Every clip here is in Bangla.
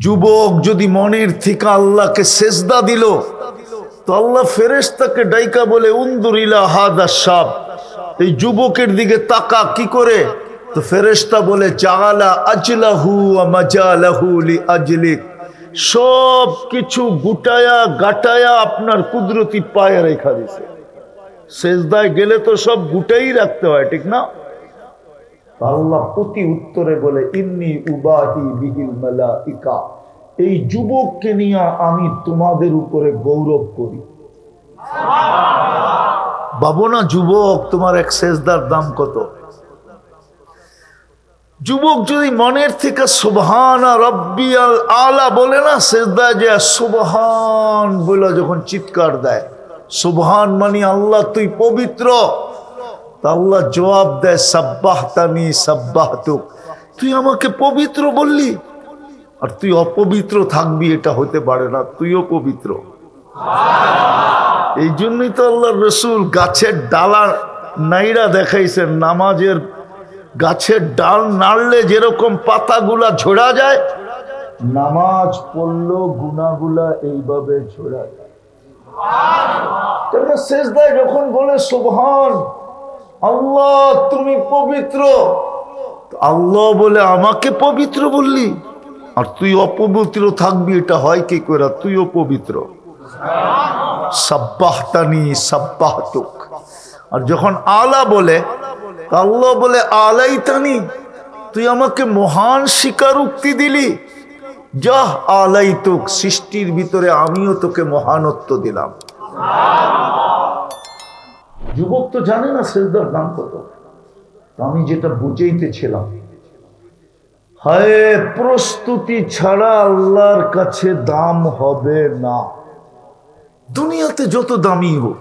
যুবক যদি মনের থেকে আল্লাহকে সেজদা দিল তো আল্লাহ ফেরেশতাকে ডাইকা বলে উনদুর ইলা হাদা শাব, এই যুবকের দিকে তাকা কি করে? তো ফেরেশতা বলে জাআলা আজলাহু ওয়া মাজালাহু লিআজলিক, সব কিছু গুটায়া গাটায়া আপনার কুদরতি পায়ে রেখা দিছে। সেজদায় গেলে তো সব গুটাই রাখতে হয়, ঠিক না? আল্লাহ প্রতি উত্তরে বলে ইন্নী উবাহি বিহিল মালাইকা, এই যুবককে নিয়ে আমি তোমাদের উপরে গৌরব করি। ভাবো না যুবক, তোমার এক সেজদার দাম কত? যুবক যদি মনের থেকে সুবহানা রাব্বিয়াল আলা বলে না, সেজদায় যে সুবহান বলে যখন চিৎকার দেয়, সুবহান মানে আল্লাহ তুই পবিত্র, আল্লাহ জবাব দেয় সাব্বাহতানি সাব্বাহতুক, তুই আমাকে পবিত্র বললি আর তুই অপবিত্র থাকবি, এটা হতে পারে না, তুইও পবিত্র। এই জন্যই তো আল্লাহর রাসূল গাছের ডালা নাইরা দেখাইছেন, নামাজের গাছের ডাল নাড়লে যেরকম পাতাগুলা ঝরা যায়, নামাজ পড়লো গুনাহগুলা এইভাবে ঝরা যায়। সেজদায় যখন বলে সুবহান আল্লাহ তুমি পবিত্র, আল্লাহ বলে আমাকে পবিত্র বললি আর তুই অপবিত্র থাকবি, এটা হয় কি করে? তুইও পবিত্র। সাব্বাহতানি সাব্বাহতুক। আর যখন আলা বলে, আল্লাহ বলে আলাইতানি, তুই আমাকে মহান স্বীকারোক্তি দিলি, যাহ আলাইতুক, সৃষ্টির ভিতরে আমিও তোকে মহানত্ব দিলাম। যুবক তো জানে না সেজদার দাম কত। আমি যেটা বুঝাইতেছিলাম, হায় প্রস্তুতি ছাড়া আল্লাহর কাছে দাম হবে না। দুনিয়াতে যত দামি হোক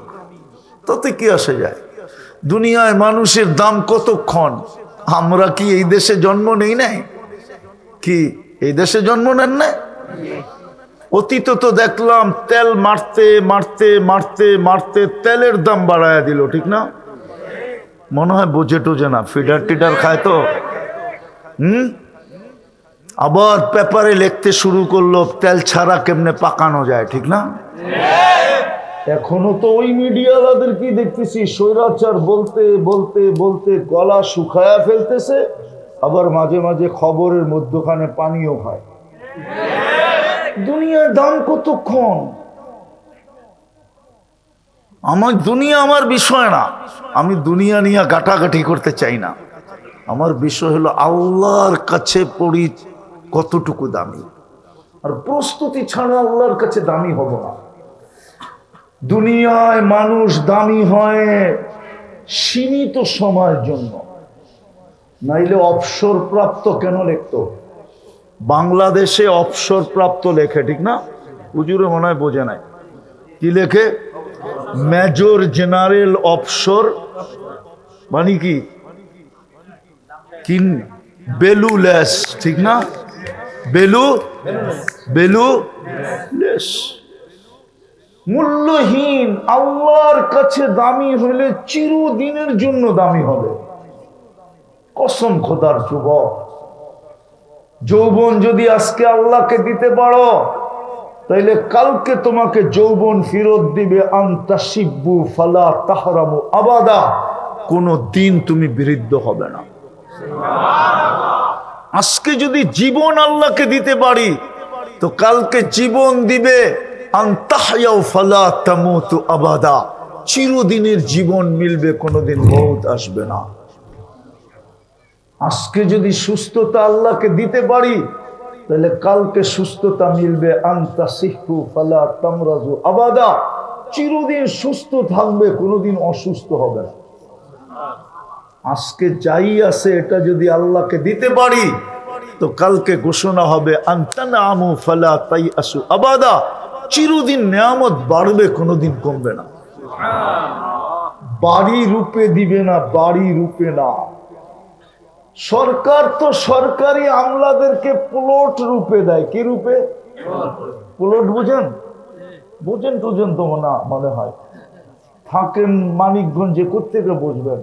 তাতে কি আসে যায়? দুনিয়ায় মানুষের দাম কতক্ষণ? আমরা কি এই দেশে জন্ম নেই নাই? কি এই দেশে জন্ম নেন না? অতীত তো দেখলাম তেল মারতে মারতে মারতে মারতে তেলের দাম বাড়ায়া দিল, ঠিক না? মনে হয় বোঝে টোঝে না, ফিডার টিডার খায় তো। আবার পেপারে লিখতে শুরু করলো তেল ছাড়া কেমনে পাকানো যায়, ঠিক না? এখনো তো ওই মিডিয়াওয়ালাদের কি দেখতেছি, স্বৈরাচার বলতে বলতে বলতে গলা শুকায়া ফেলতেছে, আবার মাঝে মাঝে খবরের মধ্যখানে পানিও খায়। দুনিয়ার দাম কতক্ষণ? আমার দুনিয়া আমার বিষয় না, আমি দুনিয়া নিয়ে গাটাগাটি করতে চাই না। আমার বিষয় হলো আল্লাহর কাছে পড়ি কতটুকু দামি, আর প্রস্তুতি ছাড়া আল্লাহর কাছে দামি হব না। দুনিয়ায় মানুষ দামি হয় সীমিত সময়ের জন্য, নাইলে অবসরপ্রাপ্ত কেন লিখতো? বাংলাদেশে অবসরপ্রাপ্ত লেখে, ঠিক না? হুজুরে মনে হয় বোঝে নাই, কি লেখে? মেজর জেনারেল অবসর মানে কি? বেলুলেস, ঠিক না? বেলুলেস, মূল্যহীন। আল্লাহর কাছে দামি হলে চিরদিনের জন্য দামি হবে, কসম খোদার। যুবক, যৌবন যদি আজকে আল্লাহকে দিতে পারো, তাইলে কালকে তোমাকে যৌবন ফেরত দিবে। আনতাশিব্বু ফালা তাহরামু আবাদা, কোনো দিন তুমি বিরুদ্ধ হবে না। আজকে যদি জীবন আল্লাহকে দিতে পারি, তো কালকে জীবন দিবে। আনতাহয়াউ ফালা তামুতু আবাদা, চিরদিনের জীবন মিলবে, কোনোদিন মউত আসবে না। আজকে যদি সুস্থতা আল্লাহকে দিতে পারি, তাহলে কালকে সুস্থতা মিলবে। আনতাসিহু ফালা তামরাজু আবাদা, চিরদিন সুস্থ থাকবে, কোনোদিন অসুস্থ হবে না। আজকে যাই আছে এটা যদি আল্লাহকে দিতে পারি, তো কালকে ঘোষণা হবে আনতানামু ফালা তাইয়াসু আবাদা, চিরদিন নিয়ামত বাড়বে, কোনোদিন কমবে না। বাড়ি রূপে দিবে না, বাড়ি রূপে না। সরকার তো সরকারি আমলাদেরকে প্লট রূপে দেয়। কি রূপে? প্লট বুঝেন? বুঝেন টুঝেন তো না মনে হয়, থাকেন মানিকগঞ্জে, কোত্থেকে বুঝবেন?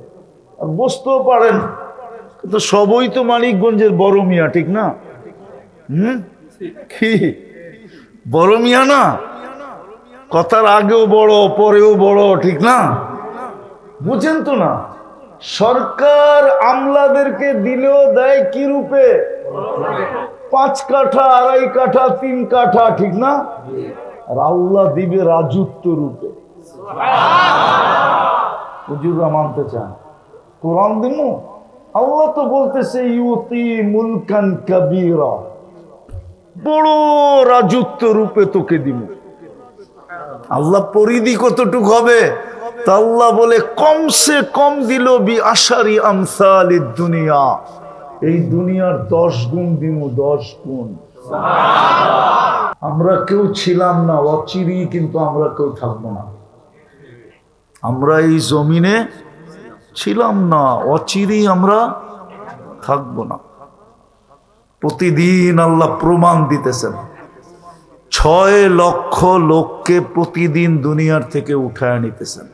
আর বুঝতেও পারেন তো, সবই তো মানিকগঞ্জের বড় মিয়া, ঠিক না? কি বড় মিয়া না? কথার আগেও বড়, পরেও বড়, ঠিক না? বুঝেন তো না? সরকার আমলাদেরকে দিলেও দেয় কি রূপে? 5 কাঠা, 2.5 কাঠা, 3 কাঠা, ঠিক না? আর আল্লাহ দিবে রাজত্ব রূপে। হুজুররা মানতে চান কোরআন দিমু? আল্লাহ তো বলতেছে ইউতি মুলকান কাবীরা, বড় রাজত্ব রূপে তোকে দিব। আল্লাহ পরিধি কতটুক হবে? তা আল্লাহ বলে কমসে কম দিল বি আশারি আমসালিদ দুনিয়া, এই দুনিয়ার 10 গুণ দিব, 10 গুণ। আমরা কেউ ছিলাম না, অচিরি কিন্তু আমরা কেউ থাকবো না। আমরা এই জমিনে ছিলাম না, অচিরি আমরা থাকবো না। প্রতিদিন আল্লাহ প্রমাণ দিতেছেন, 6 লক্ষ লোককে প্রতিদিন দুনিয়ার থেকে উঠায় নিতেছেন।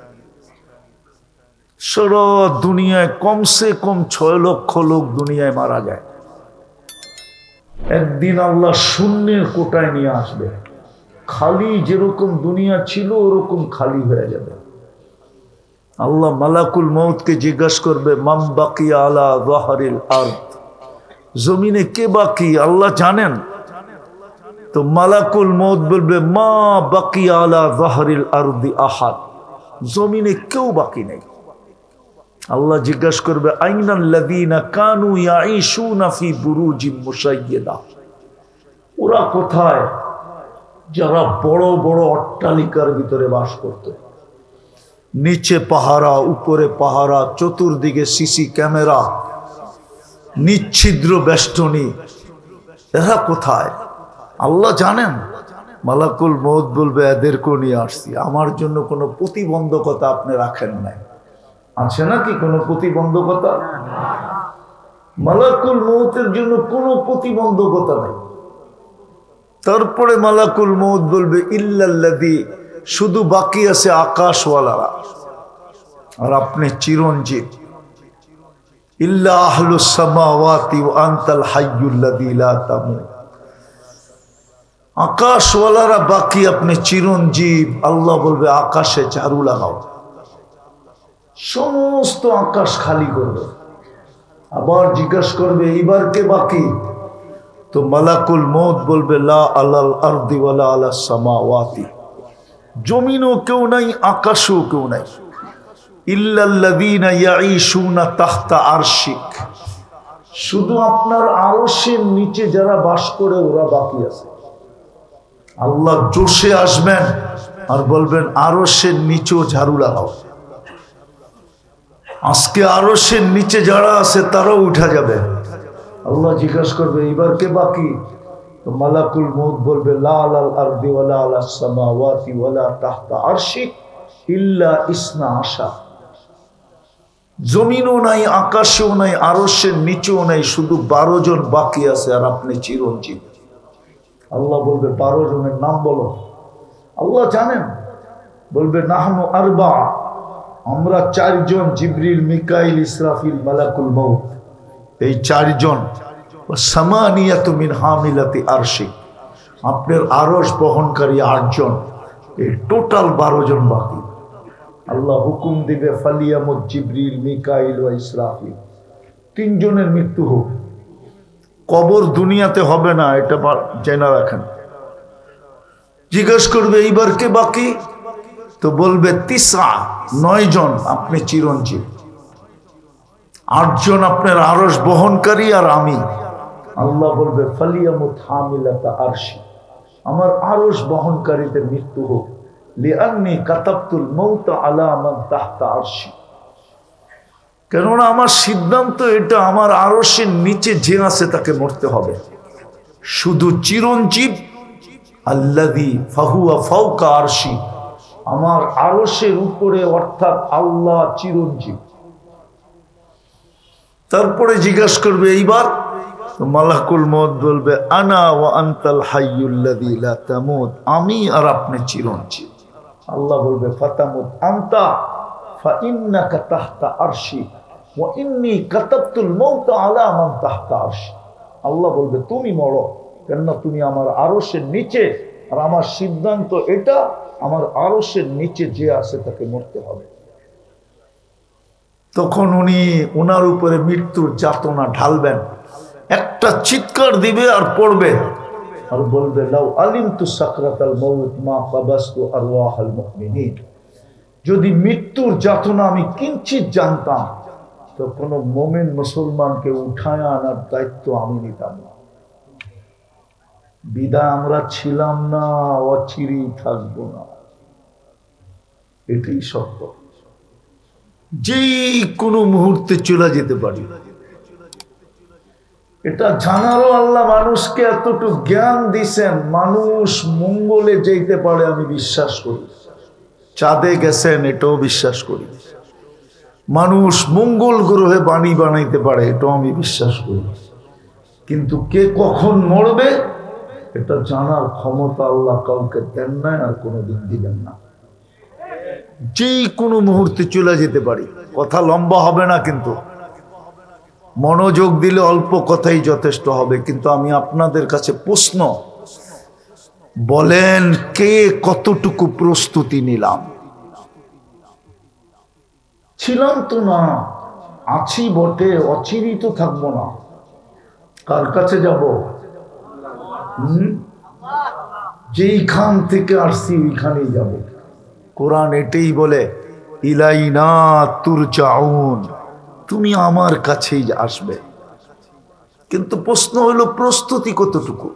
সারা দুনিয়ায় কমসে কম 6 লক্ষ লোক দুনিয়ায় মারা যায়। একদিন আল্লাহ শূন্যের কোটায় নিয়ে আসবে, খালি যেরকম দুনিয়া ছিল ওরকম খালি হয়ে যাবে। আল্লাহ মালাকুল মউতকে জিজ্ঞাসা করবে, মাম বাকিয়া আলা যাহরিল আরদ, জমিনে কে বাকি আল্লাহ জানেন? তো মালাকুল মউত বলবে, মা বাকিয়া আলা যাহরিল আরদি আহাদ, জমিনে কেউ বাকি নেই। আল্লাহ জিজ্ঞাসা করবে, আইনাল্লাযীনা কানু ইয়াঈশুনা ফি বুরুজিম মুশাইয়্যাদা, ওরা কোথায় যারা বড় বড় অট্টালিকার ভিতরে বাস করত? নিচে পাহারা, উপরে পাহারা, চতুর্দিকে সিসি ক্যামেরা, নিচ্ছিদ্র বেষ্টনী, এরা কোথায়? আল্লাহ জানেন। মালাকুল মউত বলবে, এদেরকেও নিয়ে আসছি, আমার জন্য কোনো প্রতিবন্ধকতা আপনি রাখেন নাই। আছে নাকি কোনো প্রতিবন্ধকতা? মালাকুল মউতের জন্য কোনো প্রতিবন্ধকতা নাই। তারপরে মালাকুল মউত বলবে, ইল্লাল্লাযী, শুধু বাকি আছে আকাশওয়ালারা, আর আপনি চিরঞ্জীব। ইল্লা আহলুস সামাওয়াতি ওয়া আনতাল হাইয়ুল্লাযী লা তামুত, আকাশওয়ালারা বাকি, আপনি চিরঞ্জীব। আল্লাহ বলবে, আকাশে ঝাড়ু লাগাও, সমস্ত আকাশ খালি করবে। আবার জিজ্ঞাসা করবে, এইবার কে বাকি? তো মালাকুল মউত বলবে, লা আলাল আরদি ওয়ালা আলাস সামাওয়াতি, জমিনও কেউ নাই, আকাশও কেউ নাই। ইল্লাল্লাযীনা ইয়াঈশুনা তাহতা আরশিক, শুধু আপনার আরশের নিচে যারা বাস করে ওরা বাকি আছে। আল্লাহ জোশে আসবেন আর বলবেন, আরশের নিচেও ঝাড়ু লাগাও। আজকে আরশের নিচে যারা আছে তারাও উঠা যাবে। আল্লাহ জিজ্ঞাসা করবে, এইবার কে বাকি? তো মালাকুল মউত বলবে, লা আলাল আরদি ওয়ালা আলাস সামাওয়াতি ওয়ালা তাহতা আরশিক ইল্লা ইসনা আশা, জমিনও নাই, আকাশেও নাই, আরশের নিচেও নাই, শুধু 12 জন বাকি আছে, আর আপনি চিরঞ্জীব। আল্লাহ বলবে, 12 জনের নাম বলো। আল্লাহ জানেন। বলবে, নাহনু আরবা, আমরা 4 জন, জিবরিল, মিকাইল, ইসরাফিল, মালাকুল মউত, এই 4 জন। সামানিয়াতু মিন হামিলাতি আরশিক, আপনার আরশ বহনকারী 8 জন, এই টোটাল 12 জন বাকি। আল্লাহ হুকুম দিবে, ফালিয়ামুত জিবরিল, মিকাইল ও ইসরাফিল, 3 জনের মৃত্যু হোক। কবর দুনিয়াতে হবে না, এটা জেনে রাখেন। জিজ্ঞেস করবে, এইবার কে বাকি? তো বলবে, 9 জন, আপনি চিরঞ্জীব। 8 জন আপনার আরশ বহনকারী, আর আমি। আল্লাহ বলবে, ফালিয়ামুত হামিলাতা আরশি, আমার আরশ বহনকারীদের মৃত্যু হোক। লিআন্নী কাতাবতুল মাউত আলা মান তাহতা আরশি, কেননা আমার সিদ্ধান্ত এটা, আমার আরশের নিচে যে আছে তাকে মরতে হবে। শুধু চিরঞ্জীব, আল্লাযী ফাহুয়া ফাওকা আরশি, আমার আরশের উপরে, অর্থাৎ আল্লাহ চিরঞ্জীব। তারপরে জিজ্ঞাসা করবে, এইবার? মালাকুল মউত বলবে, আনা ওয়া আনতাল হাইয়ুল্লাযী লা তামুত, আমি আর আপনি চিরঞ্জীব। আল্লাহ বলবে, ফাতামুত আনতা ফা ইন্নাকা তাহতা আরশি ওয়া ইন্নী কাতাবতুল মাউত আলা মান তাহতা আরশি। আল্লাহ বলবে, তুমি মরো, কেননা তুমি আমার আরশের নিচে, আর আমার সিদ্ধান্ত এটা, আমার আরশের নিচে যে আছে তাকে মরতে হবে। তখন উনি ওনার উপরে মৃত্যুর যাতনা ঢালবেন, একটা চিৎকার দিবে আর পড়বে আর বলবে, লাউ আলিমতু সাকরাতাল মাউত মা কাবাসতু আরওয়াহাল মুমিনিন। যদি মৃত্যুর যাতনা আমি কিঞ্চিত জানতাম তো কোনো মুমিন মুসলমানকে উঠায় আনার দায়িত্ব আমি নিতাম না। বিদায় আমরা ছিলাম না, অচিরেই থাকবো না, এটাই সত্য। যেই কোনো মুহূর্তে চলে যেতে পারি, এটা জানারও আল্লাহ মানুষকে এতটুকু জ্ঞান দিছেন, মানুষ মঙ্গলে যেতে পারে আমি বিশ্বাস করি, চাঁদে গেছেন এটাও বিশ্বাস করি, মানুষ মঙ্গল গ্রহে বাণী বানাইতে পারে এটাও আমি বিশ্বাস করি, কিন্তু কে কখন মরবে এটা জানার ক্ষমতা আল্লাহ কাউকে দেন নাই আর কোনোদিন দিবেন না। যেই কোনো মুহূর্তে চলে যেতে পারি। কথা লম্বা হবে না, কিন্তু মনোযোগ দিলে অল্প কথাই যথেষ্ট হবে। কিন্তু আমি আপনাদের কাছে প্রশ্ন, বলেন কে কতটুকু প্রস্তুতি নিলাম? ছিলাম তো না, আছি বটে, অচিরেই তো থাকবো না। কার কাছে যাব? যেইখান থেকে আসছি ওইখানেই যাব। কোরআন এটাই বলে, ইলাইনা তুরজাউন, তুমি আমার কাছেই আসবে। কিন্তু প্রশ্ন হলো প্রস্তুতি কতটুকু?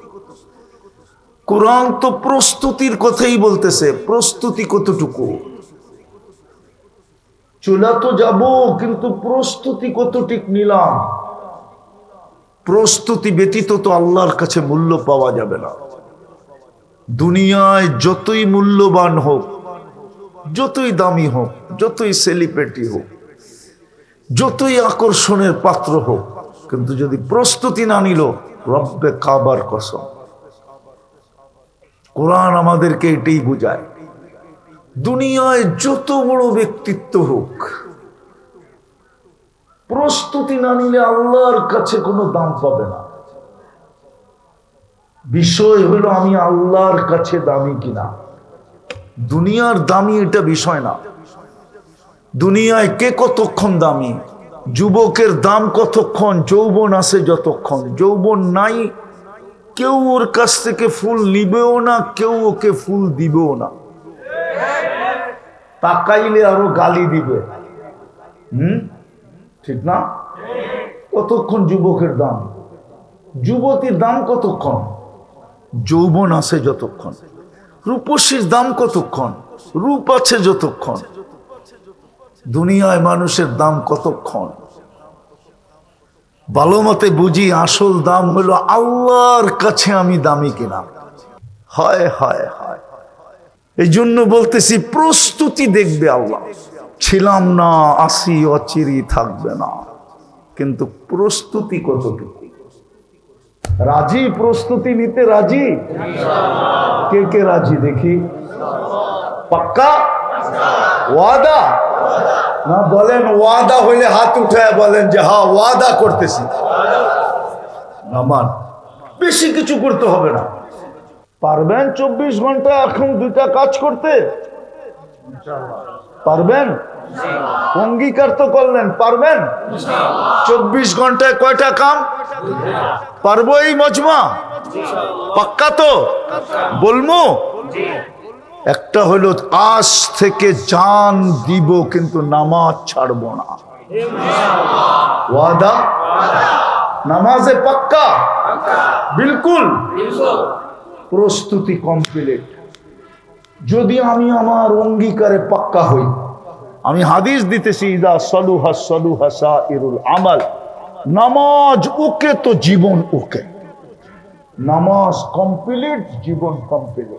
কোরআন তো প্রস্তুতির কথাই বলতেছে, প্রস্তুতি কতটুকু? চলে তো যাব, কিন্তু প্রস্তুতি কতটুকু নিলাম? প্রস্তুতি ব্যতীত তো আল্লাহর কাছে মূল্য পাওয়া যাবে না। দুনিয়ায় যতই মূল্যবান হোক, যতই দামি হোক, যতই সেলিব্রিটি হোক, যতই আকর্ষণের পাত্র হোক, কিন্তু যদি প্রস্তুতি না নিল, রব্বে কাবার কসম, কোরআন আমাদেরকে এটাই বোঝায়। দুনিয়ায় যত বড় ব্যক্তিত্ব হোক, প্রস্তুতি না নিলে আল্লাহর কাছে কোনো দাম পাবে না। বিষয় হলো আমি আল্লাহর কাছে দামি কিনা। দুনিয়ার দামি এটা বিষয় না। দুনিয়ায় কে কতক্ষণ দামি? যুবকের দাম কতক্ষণ? যৌবন আছে যতক্ষণ। যৌবন নাই, কেউ ওর কাছ থেকে ফুল নিবেও না, কেউ ওকে ফুল দিবেও না। তাকাইলে আরো গালি দিবে। ঠিক না? কতক্ষণ যুবকের দাম? যুবতীর দাম কতক্ষণ? যৌবন আছে যতক্ষণ। রূপসীর দাম কতক্ষণ? রূপ আছে যতক্ষণ। দুনিয়ায় মানুষের দাম কতক্ষণ? ভালো মতে বুঝি আসল দাম হলো আল্লাহর কাছে আমি দামি কিনা। হায় হায় হায়, এই জন্য বলতেছি প্রস্তুতি দেখবে আল্লাহ। ছিলাম না, আসি, অচিরেই থাকবে না, কিন্তু প্রস্তুতি কতটুকু? রাজি? প্রস্তুতি নিতে রাজি? কে কে রাজি দেখি? পাক্কা ওয়াদা? না বলেন ওয়াদা হইলে হাত উঠায় বলেন যে হ্যাঁ ওয়াদা করতেছি। নামান, বেশি কিছু করতে হবে না। পারবেন 24 ঘন্টা এখন দুইটা কাজ করতে? পারবেন? অঙ্গীকার তো করলেন, পারবেন? 24 ঘন্টায় কয়টা কাম পারবো? এই মজমা পাক্কা তো? বলবো একটা হলো আজ থেকে জান দিব, কিন্তু নামাজ ছাড়বো না। ওয়াদা? নামাজে পাক্কা? বিলকুল। প্রস্তুতি কমপ্লিট। যদি আমি আমার অঙ্গীকারে পাক্কা হই, আমি হাদিস দিতেছি, ইদা সলুহা সলুহা সাইরুল আমাল, নামাজ ওকে তো জীবন ওকে। নামাজ কমপ্লিট, জীবন কমপ্লিট।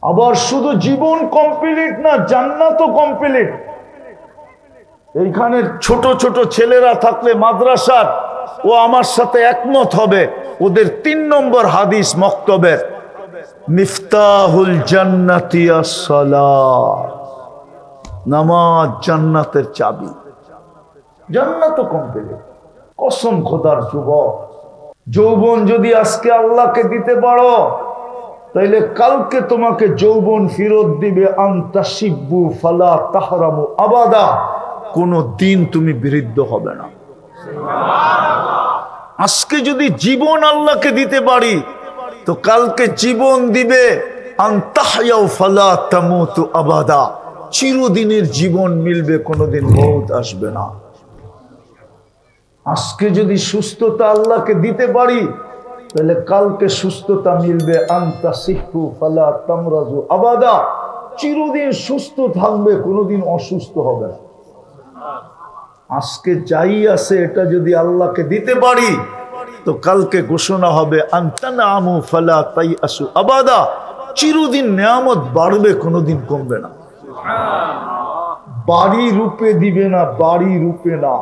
আবার শুধু জীবন কমপ্লিট না, জান্নাতও কমপ্লিট। এইখানে ছোট ছোট ছেলেরা থাকলে মাদ্রাসার, ও আমার সাথে একমত হবে। ওদের 3 নম্বর হাদিস মক্তবের, মিফতাহুল জান্নাতি আস-সালাহ, নামাজ জান্নাতের চাবি। জান্নাত কমপ্লিট। কসম খোদার যুবক, যৌবন যদি আজকে আল্লাহকে দিতে পারো, তাইলে কালকে তোমাকে যৌবন ফেরত দিবে। আনতাশিব্বু ফালা তাহরামু আবাদা, কোনো দিন তুমি বৃদ্ধ হবে না। আজকে যদি জীবন আল্লাহকে দিতে পারি, তো কালকে জীবন দিবে। আনতাহয়াউ ফালা তামুতু আবাদা, চিরদিনের জীবন মিলবে, কোনোদিন মওত আসবে না। আজকে যদি সুস্থতা আল্লাহকে দিতে পারি, তাহলে কালকে সুস্থতা মিলবে। আনতাসিহু ফালা তামরাজু আবাদা, চিরদিন সুস্থ থাকবে, কোনোদিন অসুস্থ হবে না। আজকে যাই আছে এটা যদি আল্লাহকে দিতে পারি, তো কালকে ঘোষণা হবে আনতানামু ফালা তাইআসু আবাদা, চিরদিন নিয়ামত বাড়বে, কোনোদিন কমবে না। বাড়ি রূপে দিবে না, বাড়ি রূপে না।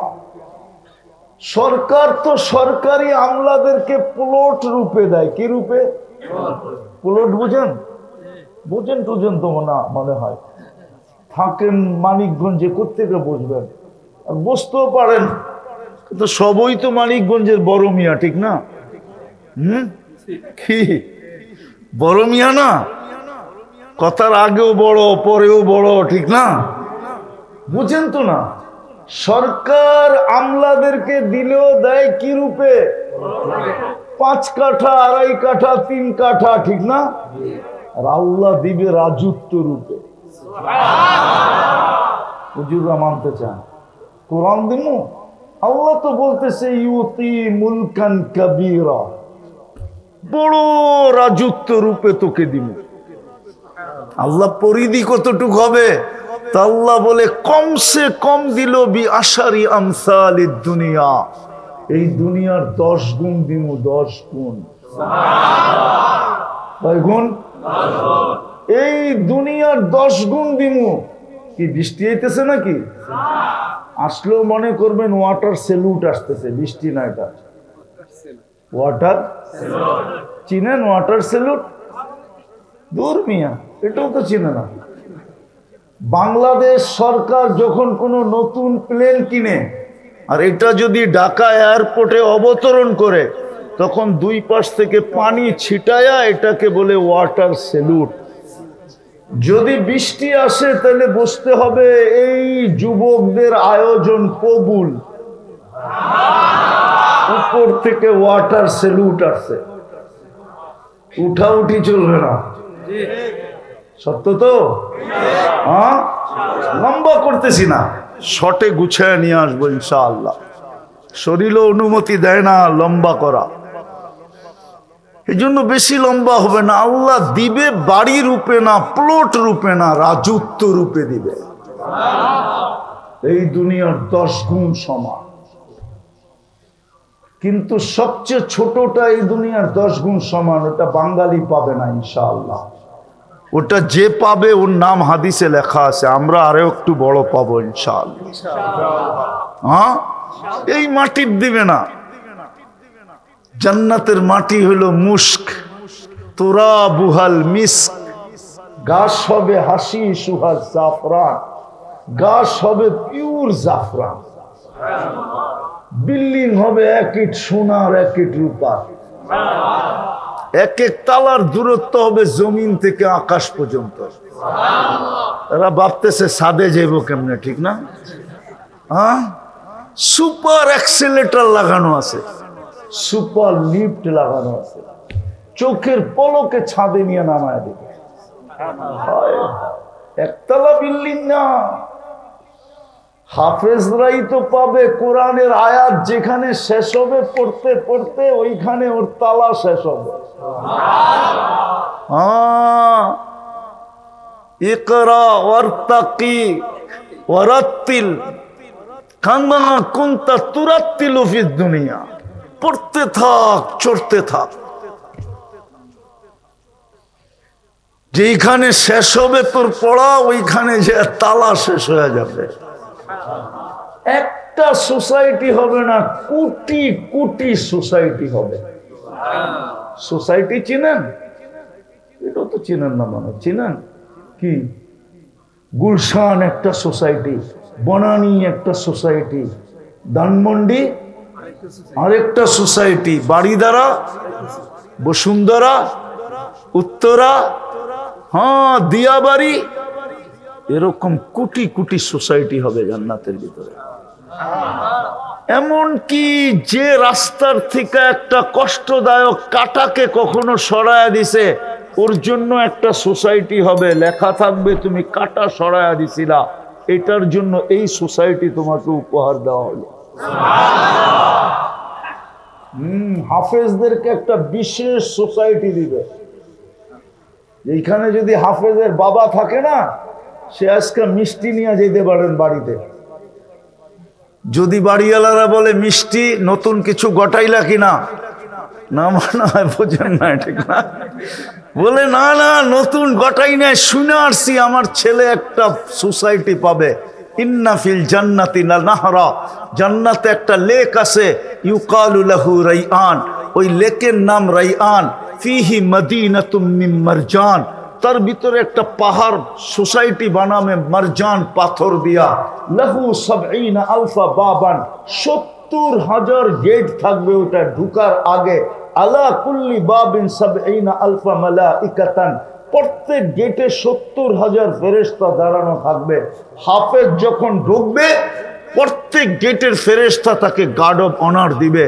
সরকার তো সরকারি আমলাদেরকে প্লট রূপে দেয়। কি রূপে? প্লট বুঝেন? বুঝেন টুঝেন তো না মনে হয়, থাকেন মানিকগঞ্জে, কোত্থেকে বুঝবেন? আর বুঝতেও পারেন, তো সবই তো মানিকগঞ্জের বড় মিয়া, ঠিক না? কি বড় মিয়া না? কথার আগেও বড়, পরেও বড়, ঠিক না? বুঝেন তো না? সরকার আমলাদেরকে দিলেও দেয় কি রূপে? 5 কাঠা, 2.5 কাঠা, 3 কাঠা, ঠিক না? আর আল্লাহ দিবে রাজত্ব রূপে। হুজুররা মানতে চান? কোরআন দিমু, আল্লাহ তো বলতেছে ইউতি মুলকান কাবীরা, বড় রাজত্ব রূপে তোকে দিব। আল্লাহ পরিধি কতটুকু হবে? তা আল্লাহ বলে কমসে কম দিল বি আশারি আমসালিদ দুনিয়া, এই দুনিয়ার 10 গুণ দিমু, 10 গুণ। কয় গুণ? এই দুনিয়ার 10 গুণ দিমু। কি বৃষ্টি হইতেছে নাকি? আসলেও মনে করবেন ওয়াটার সেলুট আসতেছে, বৃষ্টি না। এটা ওয়াটার চিনেন? ওয়াটার সেলুট দূর মিয়া, এটাও তো চিনে না। বাংলাদেশ সরকার যখন কোনো নতুন প্লেন কিনে, আর এটা যদি ঢাকা এয়ারপোর্টে অবতরণ করে, তখন 2 পাশ থেকে পানি ছিটায়া এটাকে বলে ওয়াটার সেলুট। যদি বৃষ্টি আসে, তাহলে বুঝতে হবে এই যুবকদের আয়োজন কবুল, উপর থেকে ওয়াটার সেলুট আসছে। উঠাউঠি চলবে না, সত্য তো? হ্যাঁ, লম্বা করতেছি না, শর্টে গুছায় নিয়ে আসবো ইনশাআল্লাহ। শরীরও অনুমতি দেয় না লম্বা করা, এই জন্য বেশি লম্বা হবে না। আল্লাহ দিবে বাড়ি রূপে না, প্লট রূপে না, রাজত্ব রূপে দিবে। এই দুনিয়ার 10 গুণ সমান। কিন্তু সবচেয়ে ছোটটা এই দুনিয়ার 10 গুণ সমান, ওটা বাঙালি পাবে না ইনশাআল্লাহ। ওটা যে পাবে ওর নাম হাদিসে লেখা আছে, আমরা আরো একটু বড় পাবো ইনশাআল্লাহ। হ্যাঁ, এই মাটির দিবে না। জান্নাতের মাটি হলো মুস্ক, তোরা বুহাল মিস্ক, গাছ হবে হাসি সুহাস জাফরান, গাছ হবে পিওর জাফরান, বিল্ডিং হবে 1 ইট সোনার 1 ইট রূপার, 1 তালার দূরত্ব হবে জমিন থেকে আকাশ পর্যন্ত। এরা ভাবতেছে সাদে যাইব কেমনে, ঠিক না? হ্যাঁ, সুপার অ্যাক্সিলারেটর লাগানো আছে, সুপার লিফট লাগানো আছে, চোখের পলকে ছাদে নিয়ে নামায় দেবে। 1 তলা বিল্ডিং না, হাফেজরাই তো পাবে। কোরআনের আয়াত যেখানে শেষ হবে পড়তে পড়তে, ওইখানে ওর তালা শেষ হবে। ইকরা ওয়ারতাকি ওয়ারাত্তিল কামা কুনতা তুরাত্তিলু ফিদ দুনিয়া, পড়তে থাক, চড়তে থাক। যেখানে শেষ হবে তোর পড়া, ওইখানে যে তালা শেষ হয়ে যাবে। একটা সোসাইটি হবে না, কোটি কোটি সোসাইটি হবে। সোসাইটি চিনেন? এটা তো চিনেন না মানে, চিনেন কি? গুলশান একটা সোসাইটি, বনানী একটা সোসাইটি, ধানমন্ডি আরেকটা সোসাইটি, বাড়িধারা, বসুন্ধরা, উত্তরা, হ্যাঁ দিয়াবাড়ি, এরকম কোটি কোটি সোসাইটি হবে জান্নাতের ভিতরে। এমন কি যে রাস্তার থেকে একটা কষ্টদায়ক কাটাকে কখনো সরায়া দিছে, ওর জন্য একটা সোসাইটি হবে, লেখা থাকবে তুমি কাটা সরায়া দিছিলা, এটার জন্য এই সোসাইটি তোমাকে উপহার দেওয়া হলো। হাফেজদেরকে একটা বিশেষ সোসাইটি দিবে। এইখানে যদি হাফেজের বাবা থাকে না, সে আজকে মিষ্টি নিয়ে যেতে পারেন বাড়িতে। যদি বাড়িওয়ালারা বলে মিষ্টি নতুন কিছু গটাইলা কিনা, না মনে হয় বোঝেন না, ঠিক না? বলে না না নতুন গটাই নাই, শুনে আসছি আমার ছেলে একটা সোসাইটি পাবে। ইন্না ফিল জান্নাতি নাহরা, জান্নাতে একটা লেক আছে, ইউকালু লাহু রাইআন, ওই লেকের নাম রাইআন, ফিহি মদিনাতুম মিন মারজান, তার ভিতরে একটা পাহাড় সোসাইটি বানাবে মারজান পাথর দিয়া। লাহু ৭০ আলফা বাবান, ৭০,০০০ গেট থাকবে ওটা ঢুকার আগে। আলা কুল্লি বাবিন ৭০ আলফা মালাইকাতান, প্রত্যেক গেটে ৭০,০০০ ফেরেশতা দাঁড়ানো থাকবে। হাফেজ যখন ঢুকবে প্রত্যেক গেটের ফেরেশতা তাকে গার্ড অফ অনার দিবে।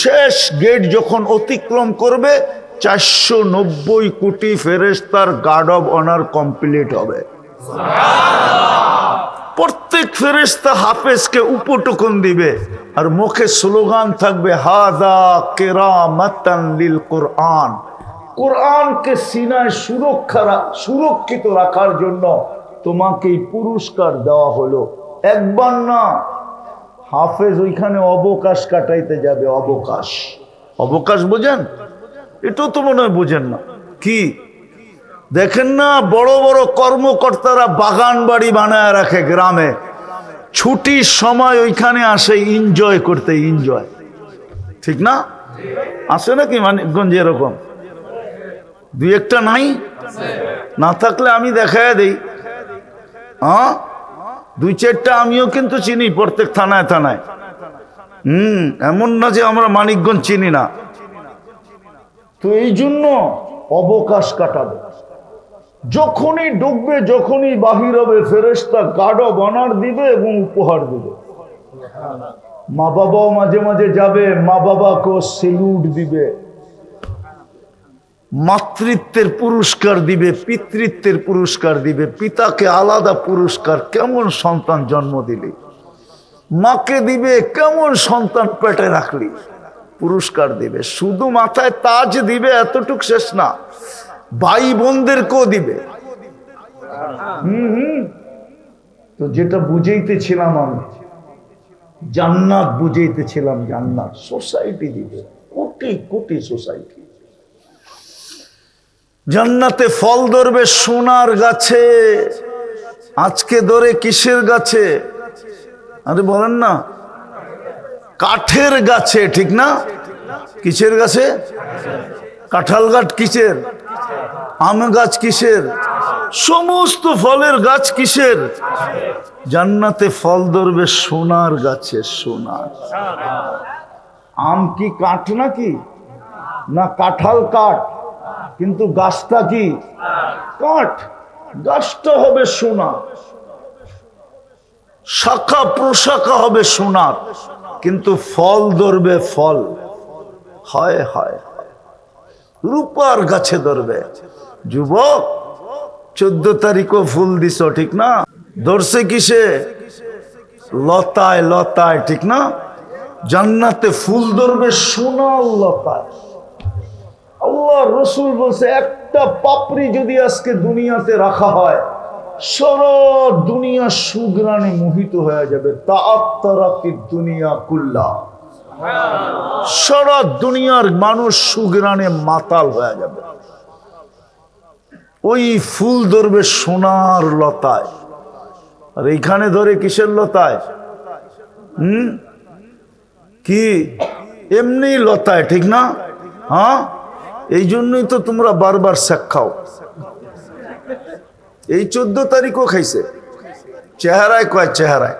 শেষ গেট যখন অতিক্রম করবে ৪৯০ কোটি ফেরেশতার গার্ড অফ অনার কমপ্লিট হবে। প্রত্যেক ফেরেশতা হাফেজকে উপটকন দিবে আর মুখে স্লোগান থাকবে, হাদা কেরামাতান লিল কোরআন, কোরআনকে সিনায় সুরক্ষিত রাখার জন্য তোমাকে পুরস্কার দেওয়া হলো। একবার না, হাফেজ ওইখানে অবকাশ কাটাইতে যাবে। অবকাশ, অবকাশ বোঝেন? এটাও তো মনে হয় বোঝেন না। কি দেখেন না, বড় বড় কর্মকর্তারা বাগান বাড়ি বানায় রাখে গ্রামে, ছুটির সময় ওইখানে আসে এনজয় করতে। এনজয়, ঠিক না? আসে নাকি মানিকগঞ্জে এরকম? দুই একটা নাই, না থাকলে আমি দেখায় দেই। হ্যাঁ, ২-৪টা আমিও কিন্তু চিনি প্রত্যেক থানায় থানায়। এমন না যে আমরা মানিকগঞ্জ চিনি না। তো এই জন্য অবকাশ কাটাবে। যখনই ডুববে, যখনই বাহির হবে, ফেরেশতা গার্ড অফ অনার দিবে এবং উপহার দিবে। মা বাবাও মাঝে মাঝে যাবে, মা বাবাকেও সেলুট দিবে, মাতৃত্বের পুরস্কার দিবে, পিতৃত্বের পুরস্কার দিবে, পিতাকে আলাদা পুরস্কার, কেমন সন্তান জন্ম দিলি, মাকে দিবে কেমন সন্তান পেটে রাখলি, পুরস্কার দিবে। শুধু মাথায় তাজ দিবে এতটুক শেষ না, ভাই বোনদেরকেও দিবে। তো যেটা বুঝাইতেছিলাম আমি, জান্নাত বুঝাইতেছিলাম, জান্নাত সোসাইটি দিবে, কোটি কোটি সোসাইটি। জান্নাতে ফল ধরবে সোনার গাছে। আজকে ধরে কিসের গাছে? আরে বলেন না, কাঠের গাছে, ঠিক না? কিসের গাছে? কাঁঠাল গাছ কিসের? আম গাছ কিসের? সমস্ত ফলের গাছ কিসের? জান্নাতে ফল ধরবে সোনার গাছে। সোনার। আম কি কাঠ নাকি? না, কাঁঠাল কাঠ, কিন্তু গাছটা কি কাঠ? গাছটা হবে সোনা, শাখা প্রশাখা হবে সোনার, কিন্তু ফল ধরবে ফল। হয় হয়, রূপার গাছে ধরবে। যুবক, 14 তারিখও ফুল দিছ, ঠিক না? ধরছে কিসে? লতায় লতায়, ঠিক না? জান্নাতে ফুল ধরবে সোনার লতায়। আল্লাহ রসুল বলছে, একটা পাপড়ি যদি আজকে দুনিয়াতে রাখা হয়, সারা দুনিয়া সুগ্রাণে মোহিত হয়ে যাবে। তাআত্তারাতি দুনিয়া কুল্লা, সারা দুনিয়ার মানুষ সুগ্রাণে মাতাল হয়ে যাবে। ওই ফুল ধরবে সোনার লতায়। আর এইখানে ধরে কিসের লতায়? কি এমনি লতায়, ঠিক না? হ্যাঁ, এই জন্যই তো তোমরা বারবার শেক খাও। এই 14 তারিখও খাইছে, চেহারায় কয় চেহারায়।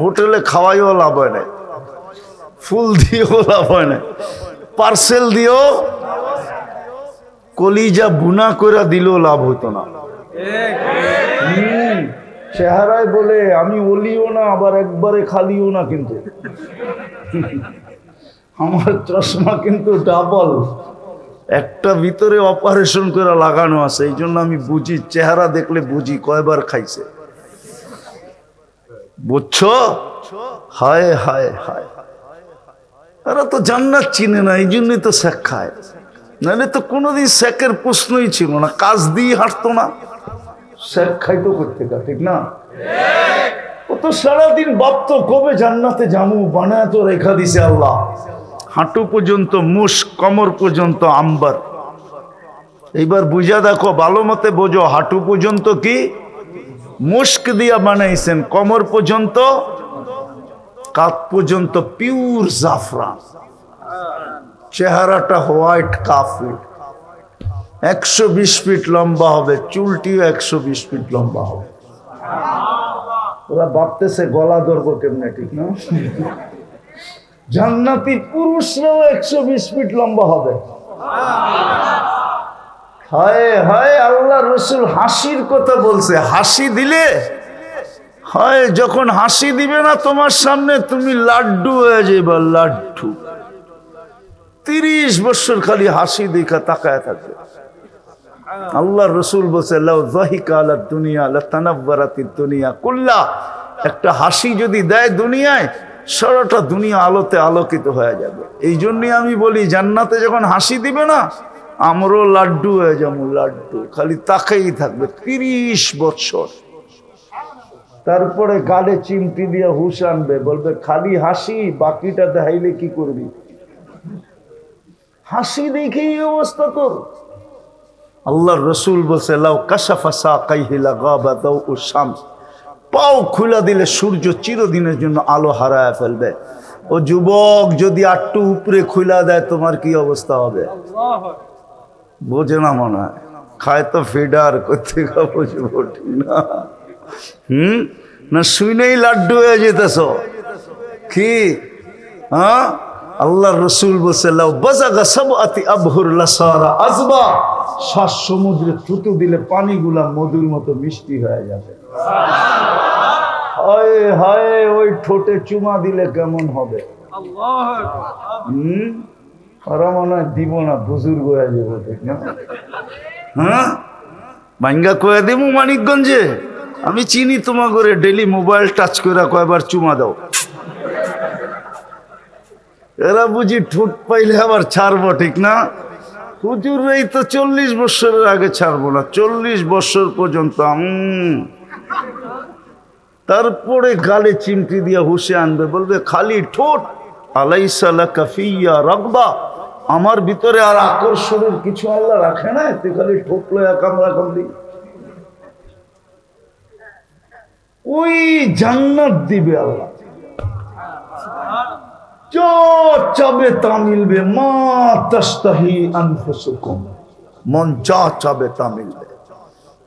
হোটেলে খাওয়াইও লাভ হয় নাই। ফুল দিয়েও লাভ হয় না, পার্সেল দিয়েও কলিজা বুনা করে দিলেও লাভ হতো না। চেহারায় বলে আমি ওলিও না, আবার একবারে খালিও না, কিন্তু আমার চশমা কিন্তু ডাবল, একটা ভিতরে অপারেশন করে লাগানো আছে। এই জন্য আমি বুঝি, চেহারা দেখলে বুঝি কয়বার খাইছে, বুঝছো? হায় হায় হায়, এরা তো জান্নাত চিনে না, এই জন্যই তো শেখ খায়, নাহলে তো কোনোদিন শেখের প্রশ্নই ছিল না, কাজ দিয়ে হাঁটতো না, শেখ খাইতো করতে, ঠিক না? ও তো সারাদিন ভাবতো কবে জান্নাতে যামু, বানায় তো রেখা দিছে আল্লাহ, হাঁটু পর্যন্ত মুশ, কমর পর্যন্ত আম্বার। এইবার বুঝা দেখো, ভালো মতে বোঝো, হাঁটু পর্যন্ত কি মুস্ক দিয়া বানাইছেন, কমর পর্যন্ত, কাঁধ পর্যন্ত পিওর জাফরান, চেহারাটা হোয়াইট কাফি, 120 ফিট লম্বা হবে, চুলটিও 120 ফিট লম্বা হবে। ওরা ভাবতেছে গলা ধরবো কেমনে, ঠিক না? জান্নাতি পুরুষরাও 120 ফিট লম্বা হবে। হায় হায়, আল্লাহ রসুল হাসির কথা বলছে, হাসি দিলে হয়, যখন হাসি দিবে না তোমার সামনে, তুমি লাড্ডু হয়ে যাবে, লাড্ডু। 30 বছর খালি হাসি দেখা তাকায় থাকবে। আল্লাহ রসুল বলছে, লাউ যাহিকা আলা দুনিয়া লাতানাওয়ারাতিদ দুনিয়া কুল্লা, একটা হাসি যদি দেয় দুনিয়ায়, সারাটা দুনিয়া আলোতে আলোকিত হয়ে যাবে। এই জন্যই আমি বলি, জান্নাতে যখন হাসি দিবে না, আমরাও লাড্ডু হয়ে যাবো, লাড্ডু, খালি তাকাই থাকবে 30 বছর। তারপরে গালে চিমটি দিয়ে হুশ আনবে, বলবে খালি হাসি, বাকিটা দেখাইলে কি করবি? হাসি দেখেই এই অবস্থা তোর। আল্লাহর রসুল বলছে, লাউ কাশাফা সাকাইহি লাগাবা দাউ শামস, পাও খুলে দিলে সূর্য চিরদিনের জন্য আলো হারায় ফেলবে। ও যুবক, যদি আটটু উপরে খুলে দেয় তোমার কি অবস্থা হবে? বোঝে না মনে হয়, খায় তো ফিডার করতে বুঝবো, ঠিক না? না শুনেই লাড্ডু হয়ে যেতেছ কি? হ্যাঁ, আল্লাহ রসুল বলছে, লাউ বাজাগা সাবআতি আবহুর লাসারা আজবা, 7 সমুদ্রে থুতু দিলে পানিগুলা মধুর মতো মিষ্টি হয়ে যাবে। হায় হায়, ওই ঠোঁটে চুমা দিলে কেমন হবে? ওরা মনে হয় দিব না, বুজুর্গ হয়ে যাবো, ঠিক না? হ্যাঁ, ভাঙ্গা কয়ে দিব মানিকগঞ্জে, আমি চিনি তোমার করে, ডেলি মোবাইল টাচ করে কয়বার চুমা দাও। এরা বুঝি ঠোঁট পাইলে আবার ছাড়বো, ঠিক না? হুজুর এই তো 40 বছরের আগে ছাড়বো না, 40 বছর পর্যন্ত। তারপরে গালে চিমটি দিয়ে হুশে আনবে, বলবে খালি ঠোঁট, আলাইসা লাকা ফিয়া রাগবা, আমার ভিতরে আর আকর্ষণের কিছু আল্লাহ রাখে না, তুই খালি ঠোঁট লয়া কামড়া কামড়ি। ওই জান্নাত দিবে আল্লাহ, যা চাবে তা মিলবে, মা তাস্তাহি আনফুসুকুম, মন যা চাবে তা মিলবে।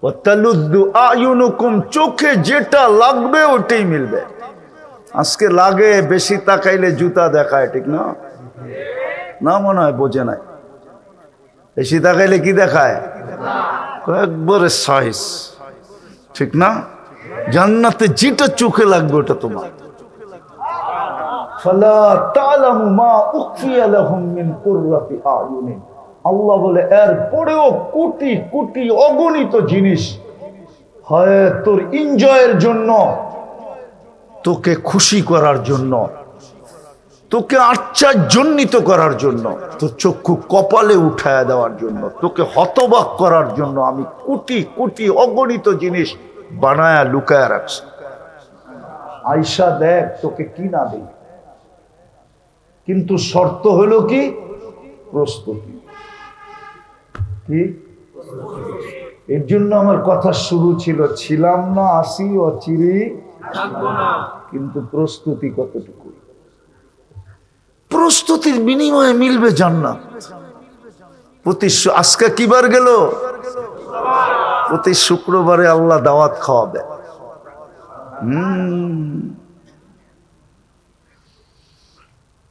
ওয়াতালুদ্দু আয়ুনুকুম, চোখে যেটা লাগবে ওটাই মিলবে। আজকে লাগে বেশি তাকাইলে জুতা দেখায়, ঠিক না? না মনে হয় বোঝে নাই, বেশি তাকাইলে কি দেখায়? একবারে সাইজ, ঠিক না? জান্নাতে যেটা চোখে লাগবে ওটা তোমার। ফালা তা'লামু মা উখফিয়া লাহুম মিন কুররাতি আয়ুনিন, আল্লাহ বলে এর পরেও কোটি কোটি অগণিত জিনিস হয় তোর এনজয়ের জন্য, তোকে খুশি করার জন্য, তোকে আশ্চর্যান্বিত করার জন্য, তোর চক্ষু কপালে উঠায় দেওয়ার জন্য, তোকে হতবাক করার জন্য আমি কোটি কোটি অগণিত জিনিস বানায়া লুকায়া রাখছি। আয়সা দেখ তোকে কি না দেই, কিন্তু শর্ত হলো কি? প্রস্তুতি। কি? এর জন্য আমার কথা শুরু ছিল, ছিলাম না আসি অচিরেই থাকবো না, কিন্তু প্রস্তুতি কতটুকু? প্রস্তুতির বিনিময়ে মিলবে জান্নাত। আজকে কি বার গেল? প্রতি শুক্রবারে আল্লাহ দাওয়াত খাওয়াবে।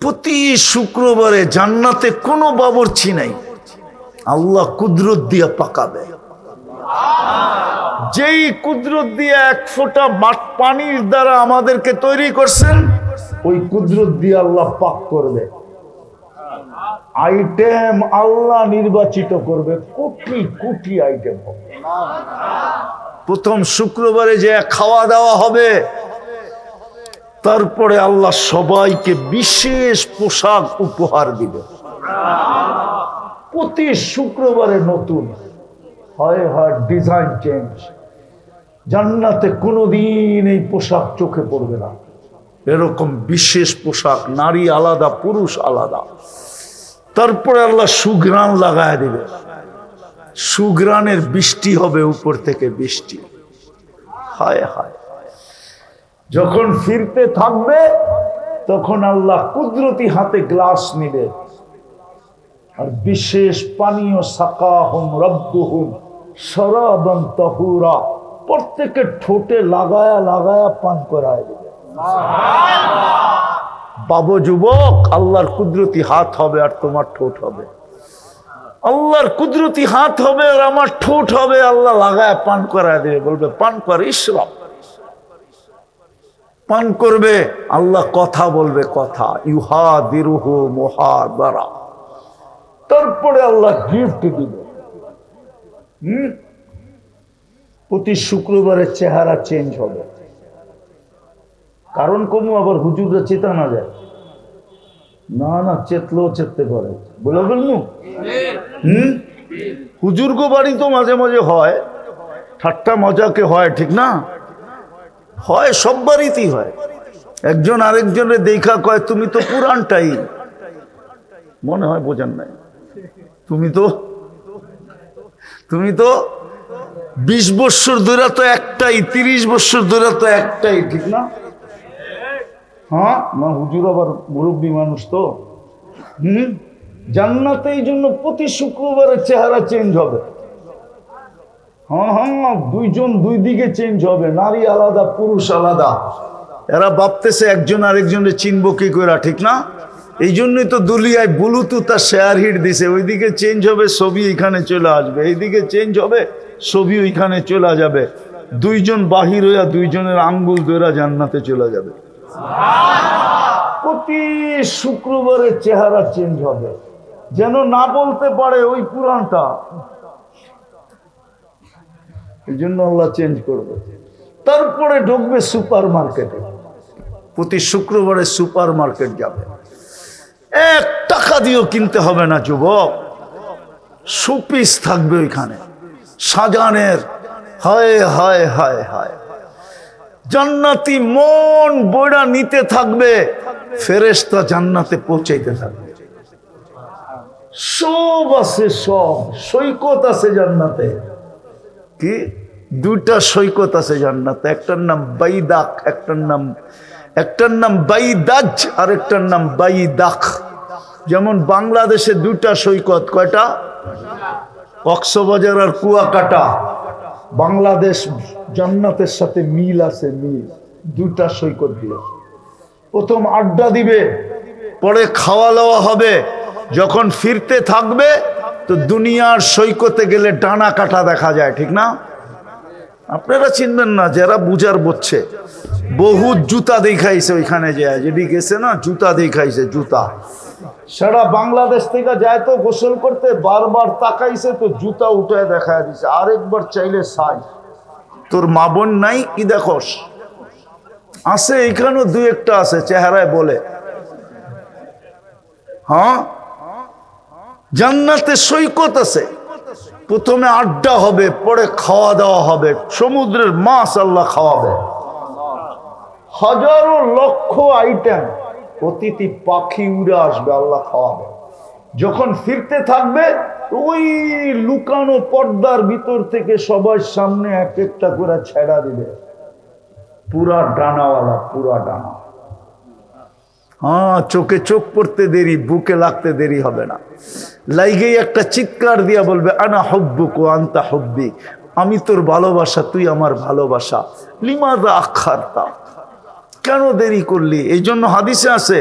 প্রতি শুক্রবারে জান্নাতে কোনো বাবুর্চি নাই, আল্লাহ কুদরত দিয়া পাকাবে। যেই কুদরত দিয়ে এক ফোঁটা পানির দ্বারা আমাদেরকে তৈরি করছেন, ওই কুদরত দিয়ে আল্লাহ পাক করবে। আইটেম আল্লাহ নির্বাচিত করবে, কোটি কোটি আইটেম হবে। প্রথম শুক্রবারে যে খাওয়া দাওয়া হবে, তারপরে আল্লাহ সবাইকে বিশেষ পোশাক উপহার দিবে। প্রতি শুক্রবারে নতুন হয় ডিজাইন চেঞ্জ। জান্নাতে কোনোদিন এই পোশাক চোখে পড়বে না, এরকম বিশেষ পোশাক, নারী আলাদা পুরুষ আলাদা। তারপরে আল্লাহ সুঘ্রাণ লাগায় দিবে, সুঘ্রাণের বৃষ্টি হবে, উপর থেকে বৃষ্টি। হায় হায়, যখন ফিরতে থাকবে তখন আল্লাহ কুদরতি হাতে গ্লাস নিবে, আর বিশেষ পানীয় সাকাহুম রব্বুহুম শরাবান তাহুরা, প্রত্যেকের ঠোঁটে লাগায়া লাগায়া পান করায় দিবে। বাবু যুবক, আল্লাহর কুদরতি হাত হবে আর তোমার ঠোঁট হবে, আল্লাহর কুদরতি হাত হবে আর আমার ঠোঁট হবে, আল্লাহ লাগায় পান করায় দেবে, বলবে পান কর, ইসরাব পান করবে। আল্লাহ কথা বলবে, কথা ইউহাদিরুহু মুহাদারা। তারপরে আল্লাহ গিফট দিবে। প্রতি শুক্রবারের চেহারা চেঞ্জ হবে। কারণ কমু আবার হুজুররা চেতা না যায়, না না চেতলেও চেততে পারে, বলে বললু। হুজুরগো বাড়ি তো মাঝে মাঝে হয়, ঠাট্টা মজাকে হয়, ঠিক না? হয়, সব বাড়িতেই হয়। একজন আরেকজনের দেখা কয়, তুমি তো পুরানটাই, মনে হয় বোঝেন নাই, তুমি তো 20 বছর ধরে তো একটাই, 30 বছর ধরে তো একটাই, ঠিক না? হ্যাঁ না, হুজুর আবার মুরব্বী মানুষ তো। জান্নাতে এই জন্য প্রতি শুক্রবারের চেহারা চেঞ্জ হবে। হ্যাঁ হ্যাঁ, দুইজন দুই দিকে চেঞ্জ হবে, নারী আলাদা পুরুষ আলাদা। এরা ভাবতেছে একজন আরেকজনের চিনবো কি করে, ঠিক না? এই জন্যই তো দুলিয়ায় ব্লুটুথ আর শেয়ার হিট দিছে, ওইদিকে চেঞ্জ হবে ছবি এখানে চলে আসবে, এইদিকে চেঞ্জ হবে ছবি ওইখানে চলে যাবে। দুইজন বাহির হইয়া দুইজনের আঙ্গুল ধরে জান্নাতে চলে যাবে। প্রতি শুক্রবারে চেহারা চেঞ্জ হবে, যেন না বলতে পারে ওই পুরানটা। এই জন্য আল্লাহ চেঞ্জ করবে। তারপরে ঢুকবে সুপার মার্কেটে, প্রতি শুক্রবারে সুপার মার্কেট যাবে। 1 টাকা দিয়েও কিনতে হবে না যুবক, শোপিস থাকবে ওইখানে সাজানের। হায় হায় হায় হায়, জান্নাতি মন বইরা নিতে থাকবে, ফেরেশতা জান্নাতে পৌঁছাইতে থাকবে। সব আছে, সব সৈকত আছে জান্নাতে। কি 2টা সৈকত আছে জান্নাতে, একটার নাম বাইদাক, একটার নাম বাইদাজ আর একটার নাম বাইদাক। যেমন বাংলাদেশে 2টা সৈকত, কয়টা? কক্সবাজার আর কুয়াকাটা। বাংলাদেশ জান্নাতের সাথে মিল আছে, মিল। 2টা সৈকত দিয়ে প্রথম আড্ডা দিবে, পরে খাওয়া দাওয়া হবে। যখন ফিরতে থাকবে তো দুনিয়ার সৈকতে গেলে ডানা কাটা দেখা যায়, ঠিক না? আপনারা চিনবেন না, যারা বুঝার বুঝছে। বহুত জুতা দেখাইছে ওইখানে যায়, যেটি গেছে না, জুতা দেখাইছে, জুতা। সারা বাংলাদেশ থেকে যায় তো গোসল করতে, বারবার তাকাইছে তো জুতা উঠে দেখা দিছে, আরেকবার চাইলে সাই। তোর মা বোন নাই কি দেখোস? আছে, এখানেও 2-1টা আছে, চেহারায় বলে। হ্যাঁ, জান্নাতে সৈকত আছে। প্রথমে আড্ডা হবে, পরে খাওয়া দাওয়া হবে, সমুদ্রের মাছ আল্লাহ খাওয়াবে। হাজারো লক্ষ আইটেম, অতিথি পাখি উড়ে আসবে, আল্লাহ খাওয়াবে। যখন ফিরতে থাকবে ওই লুকানো পর্দার ভিতর থেকে সবার সামনে এক একটা করে ছেড়া দিবে, পুরা ডানাওয়ালা, পুরা ডানা। হ্যাঁ, চোখে চোখ পড়তে দেরি, বুকে লাগতে দেরি হবে না। লাইগেই একটা চিৎকার দিয়া বলবে, আনা হুব্বুক ওয়া আনতা হুব্বি, আমি তোর ভালোবাসা, তুই আমার ভালোবাসা। লিমাযা আখারতা, কেন দেরি করলি? এই জন্য হাদিসে আছে,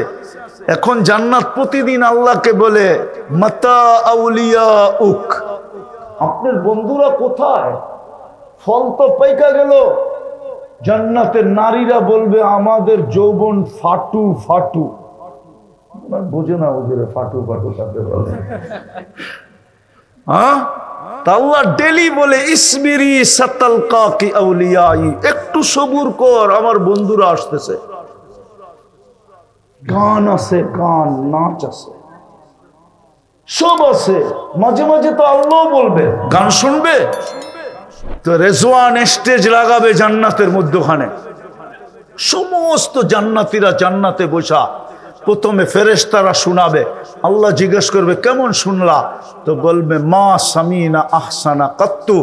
এখন জান্নাত প্রতিদিন আল্লাহকে বলে মাতা আউলিয়া উক, আপনার বন্ধুরা কোথায়? ফল তো পাইকা গেল। জান্নাতের নারীরা বলবে আমাদের যৌবন ফাটু ফাটু। বোঝে না ওদের ফাটু ফাটু কাকে বলে। হ্যাঁ, আল্লাহ ডেলি বলে ইসমিরি সাতালকা কি আউলিয়াই, একটু সবুর কর, আমার বন্ধুরা আসতেছে। গান আছে, গান, নাচ আছে, সব আছে। মাঝে মাঝে তো আল্লাহ বলবে গান শুনবে, তো রেজওয়ান স্টেজ লাগাবে জান্নাতের মধ্যখানে। সমস্ত জান্নাতীরা জান্নাতে বসা, প্রথমে ফেরেশতারা শোনাবে। আল্লাহ জিজ্ঞেস করবে কেমন শুনলা? তো বলবে মা সামিনা আহসানা কাত্তু,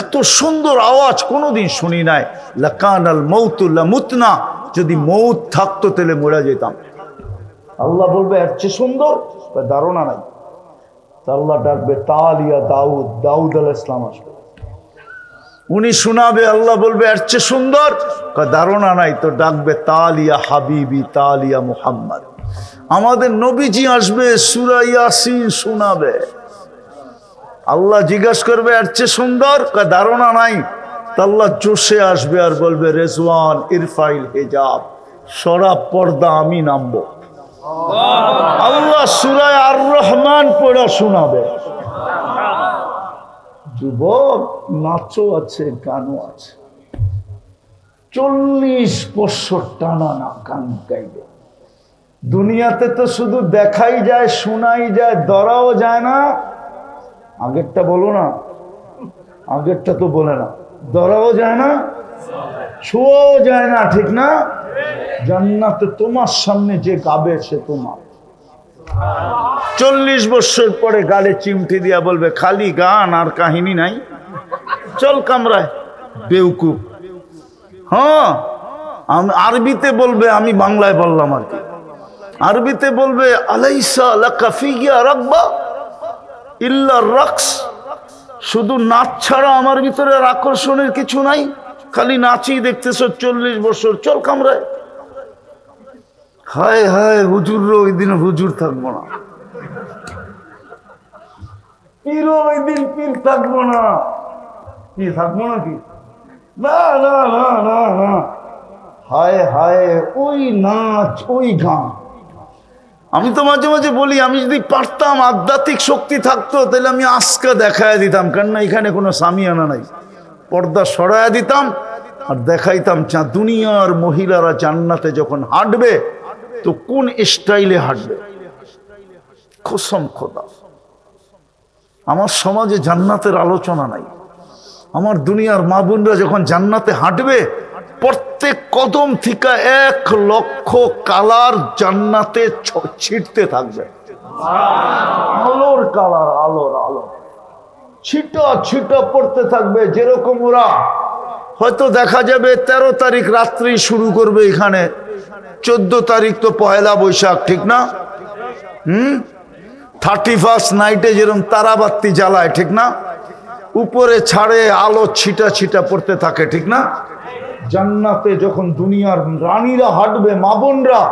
এত সুন্দর আওয়াজ কোনোদিন শুনি নাই। লাকানাল মাউতু লামুতনা, যদি মৌত থাকতো তাহলে মরে যেতাম। আল্লাহ বলবে এর চেয়ে সুন্দর ধারণা নাই। আল্লাহ ডাকবে তালিয়া দাউদ, দাউদ আলাইহিস সালাম আসবে, উনি শোনাবে। আল্লাহ বলবে এর চেয়ে সুন্দর, ধারণা নাই। তো ডাকবে তালিয়া হাবিবি, তালিয়া মুহাম্মদ, আমাদের নবীজি আসবে, সূরা ইয়াসিন শোনাবে। আল্লাহ জিজ্ঞাসা করবে এর চেয়ে সুন্দর, ধারণা নাই। তো আল্লাহ জোশে আসবে আর বলবে রেজওয়ান ইরফাইল হিজাব, সরা পর্দা, আমি নামবো। আল্লাহ সূরা আর রহমান পড়া শোনাবে। যুবক, নাচও আছে, গানও আছে। 40 বছর টানা না গান গাইবে। দুনিয়াতে তো শুধু দেখাই যায়, শোনাই যায়, ধরাও যায় না। আগেরটা বলো না, আগেরটা তো বলে না। ধরাও যায় না, ছোঁয়াও যায় না, ঠিক না? জান্নাতে তোমার সামনে যে গাবে সে তোমার। 40 বছর পরে গালে চিমটি দিয়া বলবে খালি গান আর কাহিনী নাই, চল কামরায়, বেউকুফ। হ্যাঁ, আরবিতে বলবে, আমি বাংলায় বললাম আর কি। আরবিতে বলবে আলাইসা লাকা ফিয়া রাগবা ইল্লা রাকস, শুধু নাচ ছাড়া আমার ভিতরে আর আকর্ষণের কিছু নাই, খালি নাচই দেখতেছো 40 বছর, চল কামরায়। হায় হায়, হুজুরও ওই দিন হুজুর থাকবো না, পীরও ওই দিন পীর থাকবো না। কি থাকবো নাকি? না না না না না, হায় হায়, ওই নাচ, ওই গান। আমি তো মাঝে মাঝে বলি, আমি যদি পারতাম, আধ্যাত্মিক শক্তি থাকতো, তাহলে আমি আজকে দেখায় দিতাম, কেননা এখানে কোনো সামিয়ানা নাই, পর্দা সরাইয়া দিতাম আর দেখাইতাম দুনিয়ার মহিলারা জান্নাতে যখন হাঁটবে তো কোন স্টাইলে হাঁটবে। কসম খোদা, আমার সমাজে জান্নাতের আলোচনা নাই। আমার দুনিয়ার মা বোনরা যখন জান্নাতে হাঁটবে, প্রত্যেক কদম থেকে 1 লক্ষ কালার জান্নাতে ছিটতে থাকবে। আলোর কালার, আলোর আলো ছিটা ছিটা পড়তে থাকবে। যেরকম ওরা হয়তো দেখা যাবে 13 তারিখ রাত্রি শুরু করবে এখানে, 14 তারিখ তো পয়লা বৈশাখ, ঠিক না? 31st নাইটে যেরকম তারাবাতি জ্বালায়, ঠিক না? উপরে ছাড়ে আলো ছিটা ছিটা পড়তে থাকে, ঠিক না? জান্নাতে যখন দুনিয়ার রানীরা হাঁটবে, মা বোনরা,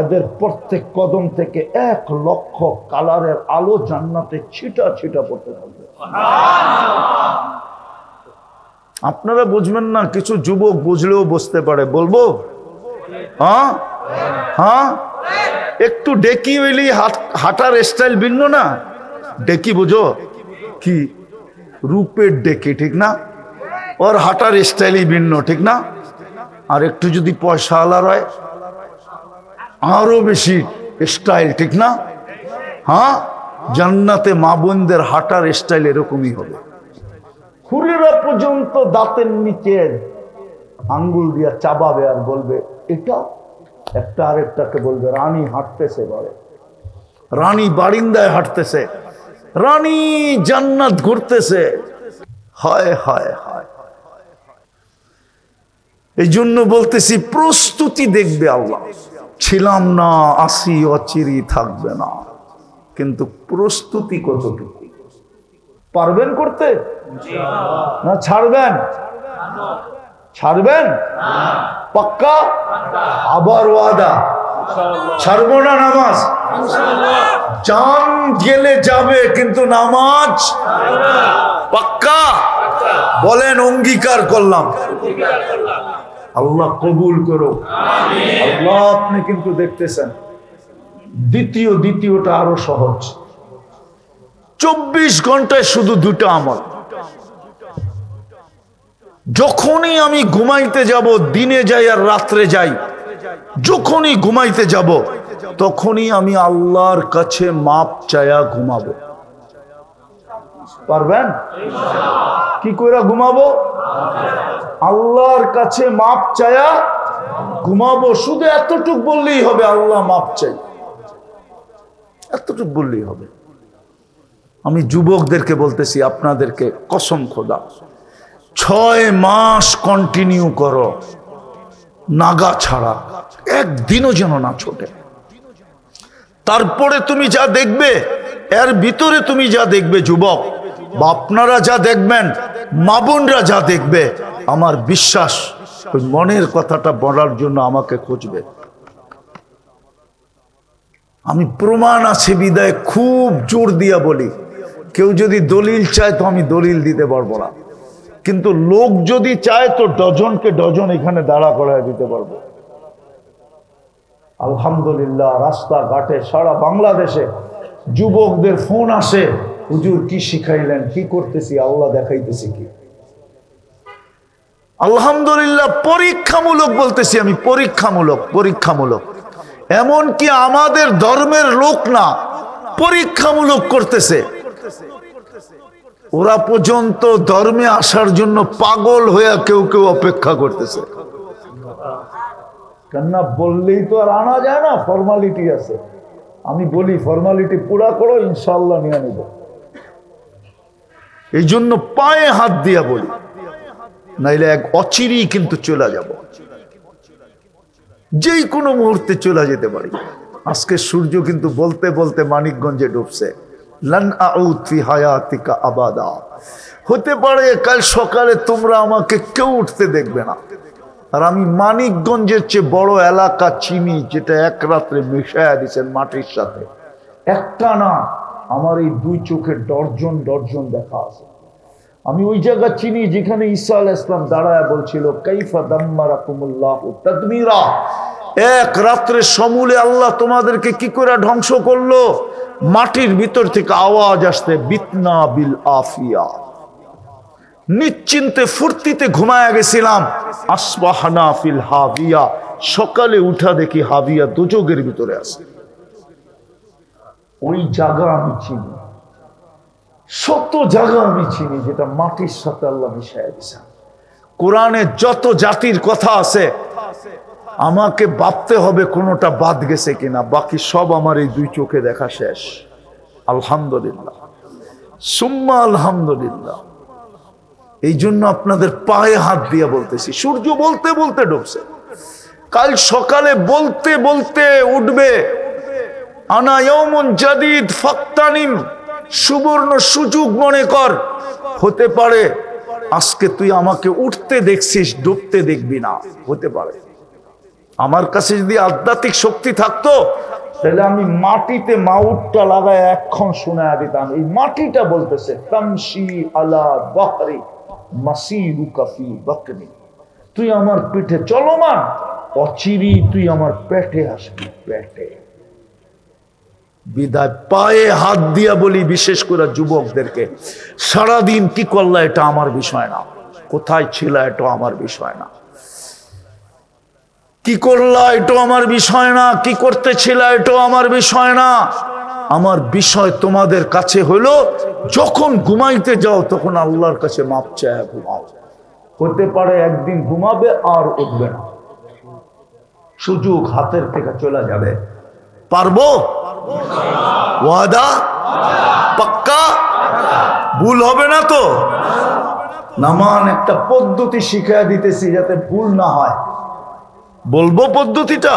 এদের প্রত্যেক কদম থেকে 1 লক্ষ কালারের আলো জান্নাতে ছিটা ছিটা পড়তে থাকবে। আপনারা বুঝবেন না, কিছু যুবক বুঝলেও বুঝতে পারে। বলবো? হ্যাঁ হ্যাঁ, একটু ডেকি হইলি হাঁটার স্টাইল ভিন্ন না। ডেকি বুঝো কি? রূপের ডেকি, ঠিক না? ওর হাঁটার স্টাইলই ভিন্ন, ঠিক না? আর একটু যদি পয়সা আলার হয়, আরো বেশি স্টাইল, ঠিক না? হ্যাঁ, জান্নাতে মা বোনদের হাঁটার স্টাইল এরকমই হবে। খুরিরা পর্যন্ত দাঁতের নিচে আঙ্গুল দিয়া চাবাবে আর বলবে এটা, একটা আরেকটাকে বলবে রানী হাঁটতেছে, বলে রানী বারিন্দায় হাঁটতেছে, রানী জান্নাত ঘুরতেছে। হায় হায় হায়, এই জন্য বলতেছি প্রস্তুতি দেখবে আল্লাহ। ছিলাম না, আসি, অচিরি থাকবে না, কিন্তু প্রস্তুতি কতটুকু পারবেন করতে? না ছাড়বেন? ছাড়বেন? পাক্কা? আবার ওয়াদা? ছাড়বো না নামাজ? জান গেলে যাবে, কিন্তু নামাজ পাক্কা? বলেন অঙ্গীকার করলাম। আল্লাহ কবুল করো। আল্লাহ, আপনি কিন্তু দেখতেছেন দ্বিতীয়টা আরো সহজ। 24 ঘন্টায় শুধু দুটো আমল। যখনই আমি ঘুমাইতে যাব, দিনে যাই আর রাত্রে যাই, যখনই ঘুমাইতে যাব তখনই আমি আল্লাহর কাছে মাপ চায়া ঘুমাবো। পারবেন? কি করে ঘুমাবো? আল্লাহর কাছে মাপ চায়া ঘুমাবো। শুধু এতটুক বললেই হবে, আল্লাহ মাপ চাই, এতটুক বললেই হবে। আমি যুবকদেরকে বলতেছি, আপনাদেরকে কসম খোদা, 6 মাস কন্টিনিউ করো, নাগা ছাড়া, একদিনও যেন না ছোটে। তারপরে তুমি যা দেখবে, এর ভিতরে তুমি যা দেখবে যুবক, বা আপনারা যা দেখবেন, মা বোনরা যা দেখবে, আমার বিশ্বাস ওই মনের কথাটা বলার জন্য আমাকে খুঁজবে। আমি প্রমাণ আছে বিদায় খুব জোর দিয়া বলি। কেউ যদি দলিল চায় তো আমি দলিল দিতে পারবো না, কিন্তু লোক যদি চায় তো ডজনকে ডজন এখানে দাঁড়া করায় দিতে পারবো। আলহামদুলিল্লাহ, রাস্তাঘাটে সারা বাংলাদেশে যুবকদের ফোন আসে, হুজুর কি শিখাইলেন, কি করতেছি, আল্লাহ দেখাইতেছি কি। আলহামদুলিল্লাহ, পরীক্ষামূলক বলতেছি আমি, পরীক্ষামূলক। এমনকি আমাদের ধর্মের লোক না, পরীক্ষামূলক করতেছে। ওরা পর্যন্ত ধর্মে আসার জন্য পাগল হয়ে কেউ অপেক্ষা করতেছে। কেননা বললেই তো আর আনা যায় না, ফর্মালিটি আছে। আমি বলি ফর্মালিটি পুরা করো, ইনশাআল্লাহ নিয়ে নিব। এই জন্য পায়ে হাত দিয়া বলি, নাইলে এক অচিরেই কিন্তু চলে যাব, যেই কোনো মুহূর্তে চলে যেতে পারি। আজকে সূর্য কিন্তু বলতে বলতে মানিকগঞ্জে ডুবছে। লান আউদ ফি হায়াতিকা আবাদা। হতে পারে কাল সকালে তোমরা আমাকে কেউ উঠতে দেখবে না, আর আমি মানিকগঞ্জের চেয়ে বড় এলাকা চিনি, যেটা এক রাত্রে মিশায়া দিচ্ছেন মাটির সাথে। একটা না, আমার এই 2 চোখের ডর্জন দেখা আছে। আমি ওই জায়গা চিনি যেখানে ঈসা আলাইহিস সালাম দাঁড়ায় বলছিল, কাইফা দাম্মারাকুমুল্লাহু তাদমিরা। এক রাত্রে সমূলে আল্লাহ তোমাদেরকে কি করে ধ্বংস করলো। মাটির ভিতর থেকে আওয়াজ আসতে, বিতনা বিল আফিয়া। নিশ্চিন্তে ফুর্তিতে ঘুমায়া গেছিলাম, আসবাহানা ফিল হাবিয়া। সকালে উঠা দেখি হাবিয়া দোজখের ভিতরে আছে। ওই জায়গা আমি চিনি, শত জায়গা আমি চিনি, যেটা মাটির সাথে আল্লাহ মিশাইয়া দিয়েছেন। কোরআনে যত জাতির কথা আছে, আমাকে ভাবতে হবে কোনোটা বাদ গেছে কিনা, বাকি সব আমার এই 2 চোখে দেখা শেষ। আলহামদুলিল্লাহ, সুম্মা আলহামদুলিল্লাহ। এই জন্য আপনাদের পায়ে হাত দিয়ে বলতেছি, সূর্য বলতে বলতে ডুবছে, কাল সকালে বলতে বলতে উঠবে। আনা ইয়াউমুন জাদিদ ফাক্তানিম। সুবর্ণ সুযোগ মনে কর। হতে পারে আজকে তুই আমাকে উঠতে দেখছিস, ডুবতে দেখবি না, হতে পারে। আমার কাছে যদি আধ্যাত্মিক শক্তি থাকতো, তাহলে আমি মাটিতে মাউটটা লাগায় এক্ষণ শোনায়া দিতাম। এই মাটিটা বলতেছে, তামশি আলা বাহরি মাসিরুকা ফি বাকনি। তুই আমার পিঠে চলমান, অচিরি তুই আমার পেটে আসবি, পেটে। বিদায় পায়ে হাত দিয়া বলি, বিশেষ করে যুবকদেরকে, সারাদিন কি করলা এটা আমার বিষয় না, কোথায় ছিল এটা আমার বিষয় না, কি করলা এটাও আমার বিষয় না, কি করতেছিল এটাও আমার বিষয় না। আমার বিষয় তোমাদের কাছে হলো, যখন ঘুমাইতে যাও তখন আল্লাহর কাছে মাপ চায় ঘুমাও। হতে পারে একদিন ঘুমাবে আর উঠবে না, সুযোগ হাতের থেকে চলে যাবে। পারবো? ওয়াদা? পাক্কা? ভুল হবে না তো? নামান একটা পদ্ধতি শিখিয়ে দিতেছি যাতে ভুল না হয়। বলবো পদ্ধতিটা?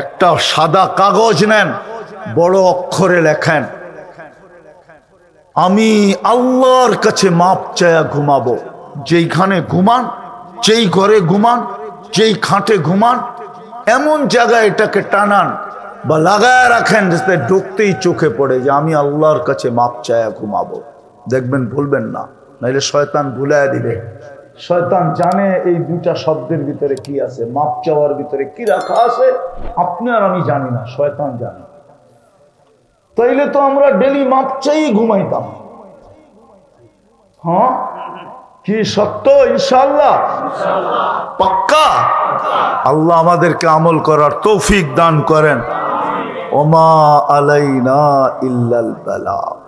একটা সাদা কাগজ নেন, বড় অক্ষরে লেখেন, আমি আল্লাহর কাছে মাপ চায়া ঘুমাবো। যেইখানে ঘুমান, যেই ঘরে ঘুমান, যেই খাটে ঘুমান, এমন জায়গায় এটাকে টানান বা লাগায় রাখেন যাতে ঢুকতেই চোখে পড়ে যে আমি আল্লাহর কাছে মাপ চায়া ঘুমাবো। দেখবেন ভুলবেন না, নাইলে শয়তান ভুলায় দিবে। শয়তান জানে এই দুইটা শব্দের ভিতরে কি আছে, মাপ চাওয়ার ভিতরে কি রাখা আছে, আপনি আর আমি জানি না, শয়তান জানে। তাইলে তো আমরা ডেলি মাপ চাই ঘুমাইতাম। হ্যাঁ, কি সত্য? ইনশাআল্লাহ, পাক্কা। আল্লাহ আমাদেরকে আমল করার তৌফিক দান করেন। ওমা আলাইনা ইল্লাল বালাগ।